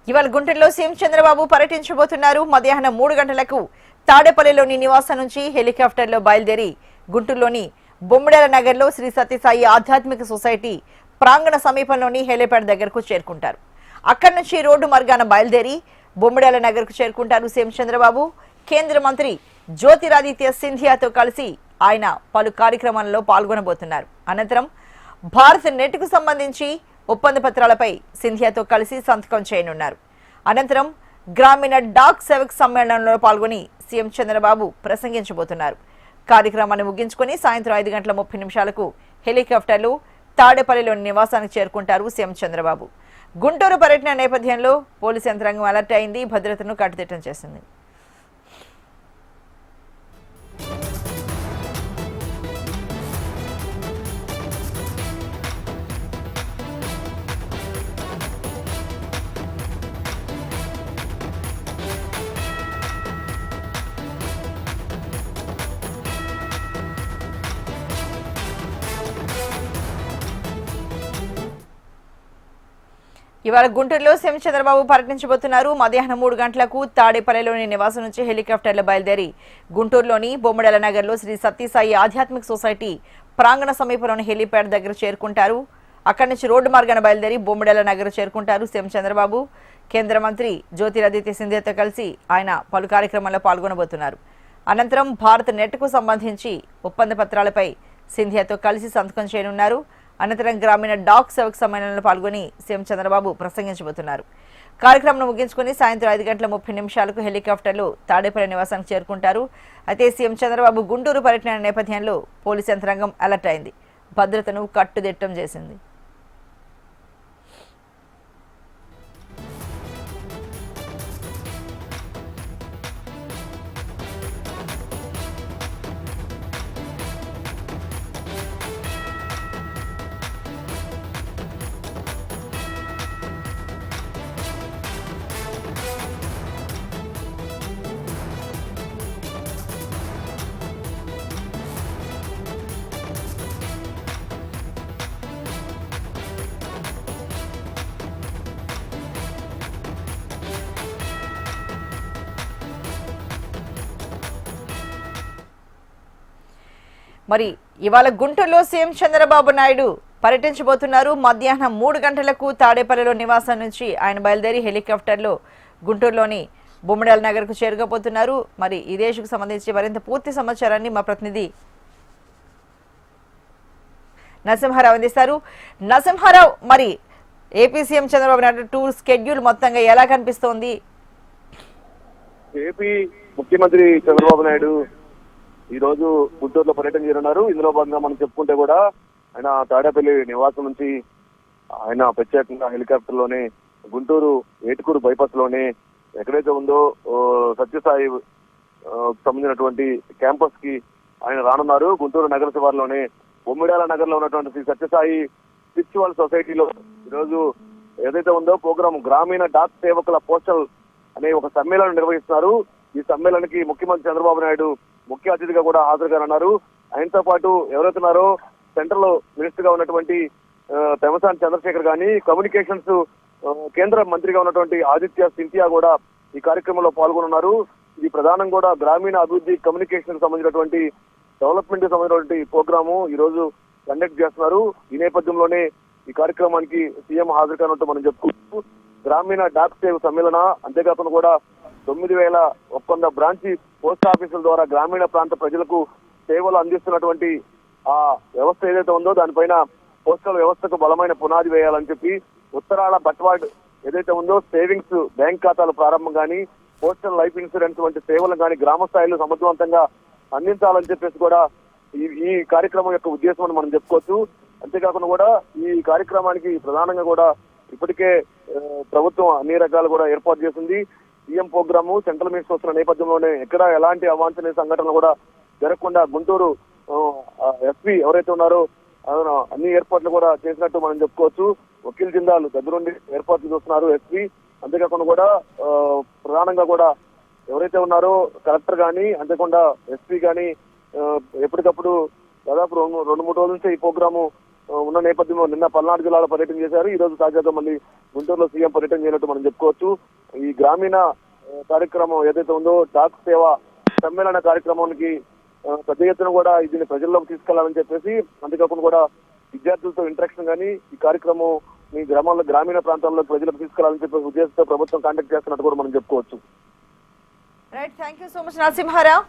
ఇవాళ గుంటూరులో సీఎం చంద్రబాబు పర్యటించబోతున్నారు. మధ్యాహ్నం 3 గంటలకు తాడేపల్లిలోని నివాసం నుంచి హెలికాప్టర్లో బయలుదేరి గుంటూరులోని బొమ్మిడాల నగర్లో శ్రీ సత్యసాయి ఆధ్యాత్మిక సొసైటీ ప్రాంగణ సమీపంలోని హెలిప్యాడ్ దగ్గరకు చేరుకుంటారు. అక్కడి నుంచి రోడ్డు మార్గాన బయలుదేరి బొమ్మిడాల నగర్కు చేరుకుంటారు సీఎం చంద్రబాబు. కేంద్ర మంత్రి జ్యోతిరాదిత్య సింధియాతో కలిసి ఆయన పలు కార్యక్రమాల్లో పాల్గొనబోతున్నారు. అనంతరం భారత్ నెట్కు సంబంధించి ఒప్పంద పత్రాలపై సింధియాతో కలిసి సంతకం చేయనున్నారు. అనంతరం గ్రామీణ డాక్ సేవక్ సమ్మేళనంలో పాల్గొని సీఎం చంద్రబాబు ప్రసంగించబోతున్నారు. కార్యక్రమాన్ని ముగించుకుని సాయంత్రం 5:30 హెలికాప్టర్లు తాడేపల్లిలోని నివాసానికి చేరుకుంటారు సీఎం చంద్రబాబు. గుంటూరు పర్యటన నేపథ్యంలో పోలీసు యంత్రాంగం అలర్ట్ అయింది, భద్రతను కట్టుదిట్టం చేసింది. ఇవాళ గుంటూరులో సీఎం చంద్రబాబు పర్యటించబోతున్నారు. మధ్యాహ్నం 3 గంటలకు తాడేపల్లిలోని నివాసం నుంచి హెలికాప్టర్లు బయలుదేరి గుంటూరులోని బొమ్మడల నగర్లో శ్రీ సత్యసాయి ఆధ్యాత్మిక సొసైటీ ప్రాంగణ సమీపంలోని హెలిప్యాడ్ దగ్గర చేరుకుంటారు. అక్కడి నుంచి రోడ్డు మార్గాన బయలుదేరి బొమ్మడల నగర్ చేరుకుంటారు సీఎం చంద్రబాబు. కేంద్ర మంత్రి జ్యోతిరాదిత్య సింధియాతో కలిసి ఆయన పలు కార్యక్రమాల్లో పాల్గొనబోతున్నారు. అనంతరం భారత్ నెట్కు సంబంధించి ఒప్పంద పత్రాలపై సింధియాతో కలిసి సంతకం చేయనున్నారు. అనంతరం గ్రామీణ డాక్ సేవక్ సమ్మేళనంలో పాల్గొని సీఎం చంద్రబాబు ప్రసంగించబోతున్నారు. కార్యక్రమం ముగించుకుని సాయంత్రం 5:30 హెలికాప్టర్లు తాడేపల్లి నివాసానికి చేరుకుంటారు. అయితే సీఎం చంద్రబాబు గుంటూరు పర్యటన నేపథ్యంలో పోలీసు యంత్రాంగం అలర్ట్ అయింది, భద్రతను కట్టుదిట్టం చేసింది. మరి ఇవాళ గుంటూరులో సీఎం చంద్రబాబు నాయుడు పర్యటించబోతున్నారు. మధ్యాహ్నం 3 గంటలకు తాడేపల్లిలో నివాసం నుంచి ఆయన బయలుదేరి హెలికాప్టర్లో గుంటూరులోని బొమ్మిడాల నగర్కు చేరుకోబోతున్నారు. మరి ఈ దేశకు సంబంధించి మరింత పూర్తి సమాచారాన్ని మా ప్రతినిధి నరసింహారావు అందిస్తారు. నరసింహారావు, మరి AP CM Chandrababu Naidu tour schedule మొత్తంగా ఎలా కనిపిస్తోంది? ఏపీ ముఖ్యమంత్రి చంద్రబాబు నాయుడు ఈ రోజు గుంటూరులో పర్యటన చేయనున్నారు. ఇందులో భాగంగా మనం చెప్పుకుంటే కూడా ఆయన తాడేపల్లి నివాసం నుంచి ఆయన ప్రత్యేకంగా హెలికాప్టర్ లోనే గుంటూరు ఏటుకూరు బైపాస్ లోనే ఎక్కడైతే ఉందో సత్యసాయి సంబంధించినటువంటి క్యాంపస్ కి ఆయన రానున్నారు. గుంటూరు నగర శివారులోనే బొమ్మిడాల నగర్ లో ఉన్నటువంటి శ్రీ సత్యసాయి స్పిరిచువల్ సొసైటీలో ఈరోజు ఏదైతే ఉందో ప్రోగ్రామ్ గ్రామీణ డాక్ సేవకుల పోస్టల్ అనే ఒక సమ్మేళనం నిర్వహిస్తున్నారు. ఈ సమ్మేళనానికి ముఖ్యమంత్రి చంద్రబాబు నాయుడు ముఖ్య అతిథిగా కూడా హాజరుగానున్నారు. ఆయనతో పాటు ఎవరైతే ఉన్నారో సెంట్రల్ మినిస్టర్ గా ఉన్నటువంటి పెమసాని చంద్రశేఖర్ గాని, కమ్యూనికేషన్స్ కేంద్ర మంత్రిగా ఉన్నటువంటి ఆదిత్య సింధియా కూడా ఈ కార్యక్రమంలో పాల్గొనున్నారు. ఇది ప్రధానం కూడా గ్రామీణ అభివృద్ధి కమ్యూనికేషన్ సంబంధించినటువంటి డెవలప్మెంట్ కి సంబంధించినటువంటి ప్రోగ్రాము ఈ రోజు కండక్ట్ చేస్తున్నారు. ఈ నేపథ్యంలోనే ఈ కార్యక్రమానికి సీఎం హాజరు కానున్నట్టు మనం చెప్పుకుంటూ గ్రామీణ డాక్ సేవ సమ్మేళన, అంతేకాకుండా కూడా 9,000 ఒప్పంద బ్రాంచి పోస్ట్ ఆఫీసుల ద్వారా గ్రామీణ ప్రాంత ప్రజలకు సేవలు అందిస్తున్నటువంటి ఆ వ్యవస్థ ఏదైతే ఉందో దానిపైన పోస్టల్ వ్యవస్థకు బలమైన పునాది వేయాలని చెప్పి ఉత్తరాల బట్వాడ్ ఏదైతే ఉందో సేవింగ్స్ బ్యాంక్ ఖాతాలు ప్రారంభం కానీ, పోస్టల్ లైఫ్ ఇన్సూరెన్స్ వంటి సేవలను కానీ గ్రామ స్థాయిలో సమర్థవంతంగా అందించాలని చెప్పేసి కూడా ఈ కార్యక్రమం యొక్క ఉద్దేశం అని మనం చెప్పుకోవచ్చు. అంతేకాకుండా కూడా ఈ కార్యక్రమానికి ప్రధానంగా కూడా ఇప్పటికే ప్రభుత్వం అన్ని రకాలు కూడా ఏర్పాటు చేసింది. సీఎం ప్రోగ్రాము సెంట్రల్ మినిస్టర్ వస్తున్న నేపథ్యంలోనే ఎక్కడ ఎలాంటి అవాంఛనీయ సంఘటనలు కూడా జరగకుండా గుంటూరు ఎస్పీ ఎవరైతే ఉన్నారో అన్ని ఏర్పాట్లు కూడా చేసినట్టు మనం చెప్పుకోవచ్చు. వకీల్ జిందాల్ దగ్గరుండి ఏర్పాట్లు చూస్తున్నారు ఎస్పీ. అంతేకాకుండా కూడా ప్రధానంగా కూడా ఎవరైతే ఉన్నారో కలెక్టర్ కానీ, అంతేకాకుండా ఎస్పీ కానీ ఎప్పటికప్పుడు దాదాపు 2-3 రోజుల నుంచి ఈ ప్రోగ్రాము ఉన్న నేపథ్యంలో నిన్న పల్నాడు జిల్లాలో పర్యటన చేశారు. ఈ రోజు తాజాగా మళ్ళీ గుంటూరులో సీఎం పర్యటన చేయనట్టు మనం చెప్పుకోవచ్చు. ఈ గ్రామీణ కార్యక్రమం ఏదైతే ఉందో డాక్ సేవ సమ్మేళన కార్యక్రమానికి పెద్ద ఎత్తున కూడా దీన్ని ప్రజల్లోకి తీసుకెళ్లాలని చెప్పేసి, అంతేకాకుండా కూడా విద్యార్థులతో ఇంటరాక్షన్ కానీ ఈ కార్యక్రమం మీ గ్రామాల్లో గ్రామీణ ప్రాంతాల్లో ప్రజలకు తీసుకెళ్లాలని చెప్పేసి ఉద్దేశంతో ప్రభుత్వం కాంటాక్ట్ చేస్తున్నట్టు కూడా మనం చెప్పుకోవచ్చు. Right, thank you so much Narasimha Rao.